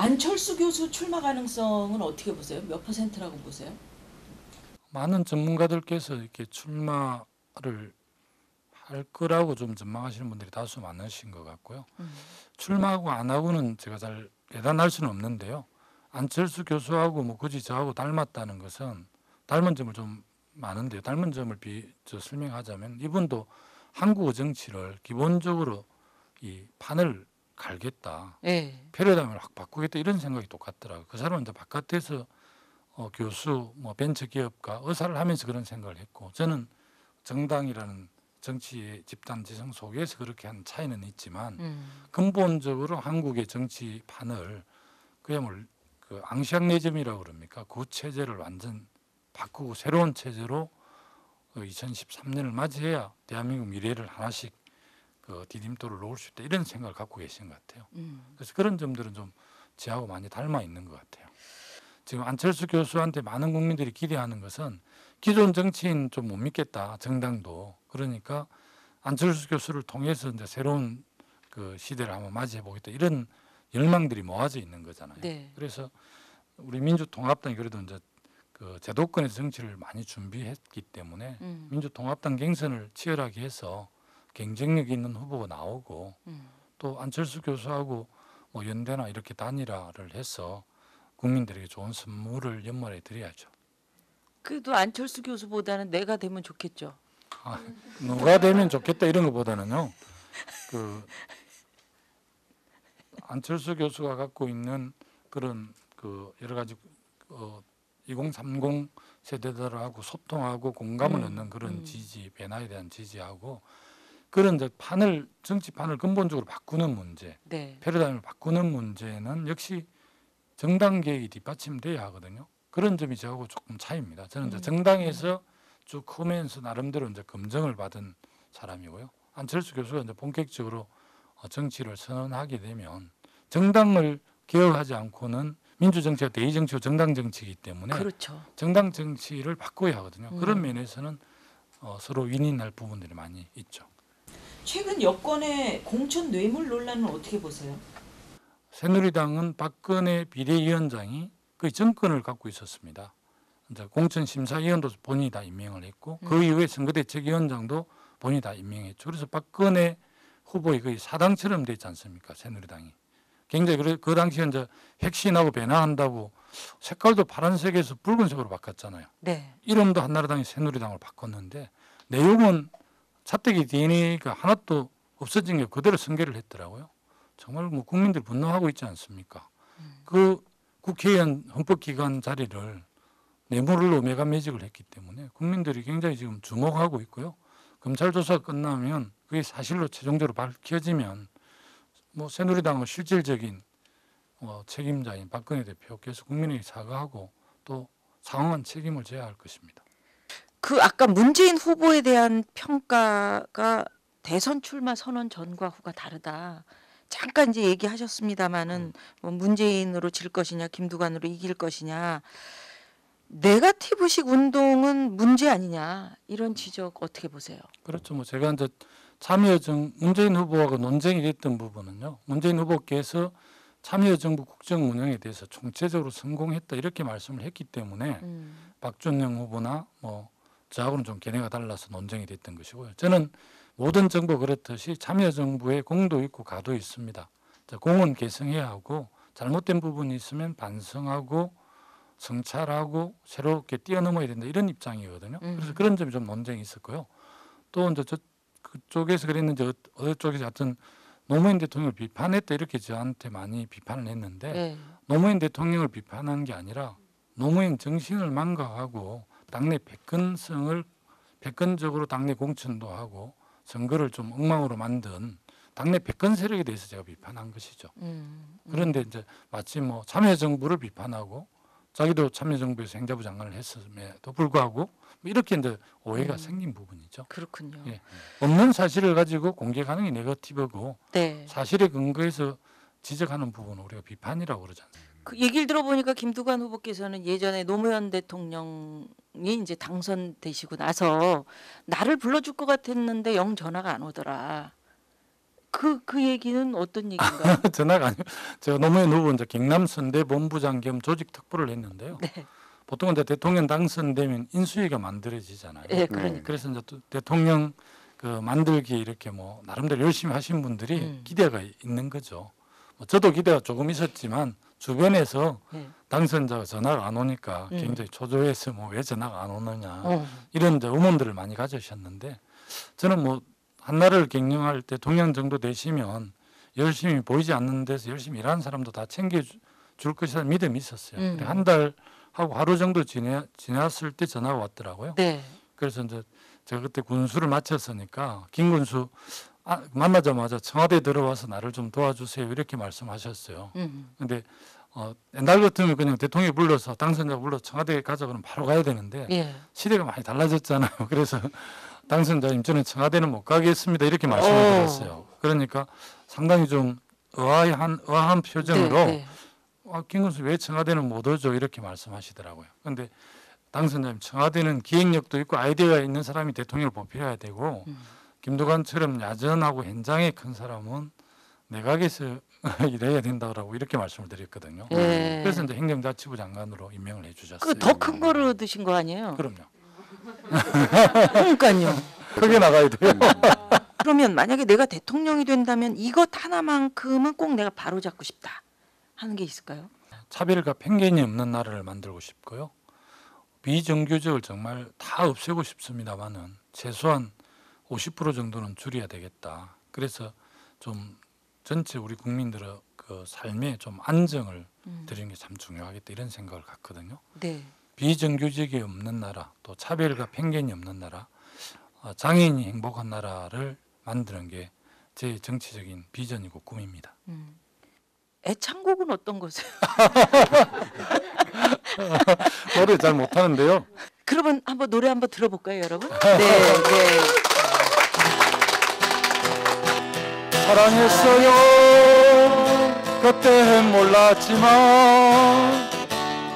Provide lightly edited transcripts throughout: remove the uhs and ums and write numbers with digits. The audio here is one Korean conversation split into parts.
안철수 교수 출마 가능성은 어떻게 보세요? 몇 퍼센트라고 보세요? 많은 전문가들께서 이렇게 출마를 할 거라고 좀 전망하시는 분들이 다수 많으신 것 같고요. 출마하고 안 하고는 제가 잘 예단할 수는 없는데요. 안철수 교수하고 뭐 굳이 저하고 닮았다는 것은 닮은 점을 좀 많은데요. 닮은 점을 설명하자면 이분도 한국어 정치를 기본적으로 이 판을 갈겠다, 네. 패러다임을 확 바꾸겠다 이런 생각이 똑같더라고요. 그 사람은 이제 바깥에서 교수, 뭐 벤처기업가, 의사를 하면서 그런 생각을 했고 저는 정당이라는 정치의 집단 지성 속에서 그렇게 한 차이는 있지만 근본적으로 한국의 정치판을 그야말로 그 앙시앙내즘이라고 그럽니까? 그 체제를 완전 바꾸고 새로운 체제로 2013년을 맞이해야 대한민국 미래를 하나씩 그 디딤돌을 놓을 수 있다 이런 생각을 갖고 계신 것 같아요. 그래서 그런 점들은 좀 저하고 많이 닮아 있는 것 같아요. 지금 안철수 교수한테 많은 국민들이 기대하는 것은 기존 정치인 좀 못 믿겠다 정당도 그러니까 안철수 교수를 통해서 이제 새로운 그 시대를 한번 맞이해 보겠다 이런 열망들이 모아져 있는 거잖아요. 네. 그래서 우리 민주통합당이 그래도 이제 그 제도권에서 정치를 많이 준비했기 때문에 민주통합당 경선을 치열하게 해서 경쟁력 있는 후보가 나오고 또 안철수 교수하고 뭐 연대나 이렇게 단일화를 해서 국민들에게 좋은 선물을 연말에 드려야죠. 그래도 안철수 교수보다는 내가 되면 좋겠죠. 누가 되면 좋겠다 이런 것보다는요. 그 안철수 교수가 갖고 있는 그런 그 여러 가지 2030 세대들하고 소통하고 공감을 얻는 그런 지지, 변화에 대한 지지하고 그런 이제 정치판을 근본적으로 바꾸는 문제, 네. 패러다임을 바꾸는 문제는 역시 정당 개혁이 뒷받침돼야 하거든요. 그런 점이 저하고 조금 차이입니다. 저는 이제 정당에서 쭉 크면서 나름대로 이제 검증을 받은 사람이고요. 안철수 교수가 이제 본격적으로 정치를 선언하게 되면 정당을 개혁하지 않고는 민주 정치가 대의 정치고 정당 정치이기 때문에 그렇죠. 정당 정치를 바꿔야 하거든요. 그런 면에서는 서로 윈윈할 부분들이 많이 있죠. 최근 여권의 공천 뇌물 논란은 어떻게 보세요? 새누리당은 박근혜 비대위원장이 거의 정권을 갖고 있었습니다. 이제 공천심사위원도 본인이 다 임명을 했고 그 이후에 선거대책위원장도 본인이 다 임명했죠. 그래서 박근혜 후보의 거의 사당처럼 되지 않습니까? 새누리당이. 굉장히 그 당시에 이제 혁신하고 변화한다고 색깔도 파란색에서 붉은색으로 바꿨잖아요. 네. 이름도 한나라당이 새누리당으로 바꿨는데 내용은 차떼기 DNA가 하나도 없어진 게 그대로 승계를 했더라고요. 정말 뭐 국민들 분노하고 있지 않습니까? 그 국회의원 헌법기관 자리를 뇌물로 매각매직을 했기 때문에 국민들이 굉장히 지금 주목하고 있고요. 검찰 조사가 끝나면 그게 사실로 최종적으로 밝혀지면 뭐 새누리당의 실질적인 책임자인 박근혜 대표께서 국민에게 사과하고 또 상응한 책임을 져야 할 것입니다. 그 아까 문재인 후보에 대한 평가가 대선 출마 선언 전과 후가 다르다. 잠깐 이제 얘기하셨습니다마는 뭐 문재인으로 질 것이냐, 김두관으로 이길 것이냐. 네거티브식 운동은 문제 아니냐 이런 지적 어떻게 보세요? 그렇죠. 뭐 제가 이제 문재인 후보하고 논쟁이 됐던 부분은요. 문재인 후보께서 참여정부 국정 운영에 대해서 총체적으로 성공했다 이렇게 말씀을 했기 때문에 박준영 후보나 뭐 저하고는 좀 견해가 달라서 논쟁이 됐던 것이고요. 저는 모든 정부 그렇듯이 참여정부에 공도 있고 가도 있습니다. 공은 개성해야 하고 잘못된 부분이 있으면 반성하고 성찰하고 새롭게 뛰어넘어야 된다 이런 입장이거든요. 그래서 그런 점이 좀 논쟁이 있었고요. 또 이제 그쪽에서 그랬는지 어느 쪽에서 하여튼 노무현 대통령을 비판했다 이렇게 저한테 많이 비판을 했는데 네. 노무현 대통령을 비판한 게 아니라 노무현 정신을 망가하고 당내 패권적으로 당내 공천도 하고 선거를 좀 엉망으로 만든 당내 패권 세력에 대해서 제가 비판한 것이죠. 그런데 이제 마치 뭐 참여정부를 비판하고 자기도 참여정부에서 행자부 장관을 했음에도 불구하고 이렇게 이제 오해가 생긴 부분이죠. 그렇군요. 예. 없는 사실을 가지고 공개 가능이 네거티브고 네. 사실에 근거해서 지적하는 부분은 우리가 비판이라고 그러지 않습니까? 그 얘기를 들어보니까 김두관 후보께서는 예전에 노무현 대통령이 이제 당선되시고 나서 나를 불러줄 것 같았는데 영 전화가 안 오더라. 그 얘기는 어떤 얘기인가요? 전화가 아니고 제가 노무현 후보 이제 경남 선대본부장 겸 조직 특보를 했는데요. 네. 보통 이제 대통령 당선되면 인수위가 만들어지잖아요. 예, 그러니까. 그래서 이제 또 대통령 그 만들기 이렇게 뭐 나름대로 열심히 하신 분들이 기대가 있는 거죠. 뭐 저도 기대가 조금 있었지만 주변에서 네. 당선자가 전화가 안 오니까 음. 굉장히 초조해서 뭐 왜 전화가 안 오느냐 어. 이런 이제 의문들을 많이 가지셨는데 저는 뭐 한나라를 경영할 대통령 정도 되시면 열심히 보이지 않는 데서 열심히 일하는 사람도 다 챙겨줄 것이라는 믿음이 있었어요. 근데 한 달 하고 하루 정도 지났을 때 전화가 왔더라고요. 네. 그래서 이제 제가 그때 군수를 마쳤으니까 김 군수 만나자마자 청와대 들어와서 나를 좀 도와주세요 이렇게 말씀하셨어요. 근데 옛날 같으면 그냥 대통령이 불러서 당선자 불러서 청와대에 가자 그러면 바로 가야 되는데 예. 시대가 많이 달라졌잖아요. 그래서 당선자님 저는 청와대는 못 가겠습니다 이렇게 말씀을 오. 드렸어요. 그러니까 상당히 좀 의아한 표정으로 네. 김 군수 왜 청와대는 못 오죠 이렇게 말씀하시더라고요. 그런데 당선자님 청와대는 기획력도 있고 아이디어가 있는 사람이 대통령을 뽑혀야 되고 김두관처럼 야전하고 현장에 큰 사람은 내각에서 일해야 된다고 이렇게 말씀을 드렸거든요. 예. 그래서 이제 행정자치부 장관으로 임명을 해주셨어요. 그 더 큰 거를 드신 거 아니에요? 그럼요. 그러니까요. 크게 나가야 돼요. 그러면 만약에 내가 대통령이 된다면 이것 하나만큼은 꼭 내가 바로 잡고 싶다 하는 게 있을까요? 차별과 편견이 없는 나라를 만들고 싶고요. 비정규직을 정말 다 없애고 싶습니다만은 최소한 50% 정도는 줄여야 되겠다. 그래서 좀 전체 우리 국민들의 그 삶에 좀 안정을 드리는 게 참 중요하겠다 이런 생각을 갖거든요. 네. 비정규직이 없는 나라, 또 차별과 편견이 없는 나라, 장애인이 행복한 나라를 만드는 게 제 정치적인 비전이고 꿈입니다. 애창곡은 어떤 거세요? 노래 잘 못하는데요. 그러면 한번 노래 한번 들어볼까요, 여러분? 네, 네. 사랑했어요. 그땐 몰랐지만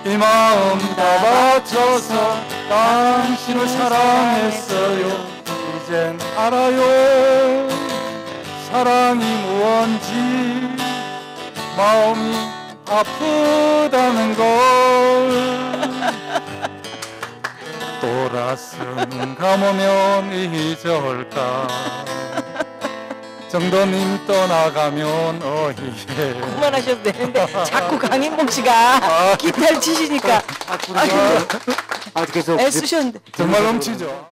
이 마음 다 바쳐서 당신을 사랑했어요. 이젠 알아요. 사랑이 무언지 마음이 아프다는 걸 돌아서는 감으면 잊을까 정도님 떠나가면 어이해 그만하셔도 되는데 자꾸 강인봉 씨가 기타를 치시니까 계속 애쓰셨는데. 정말 넘치죠.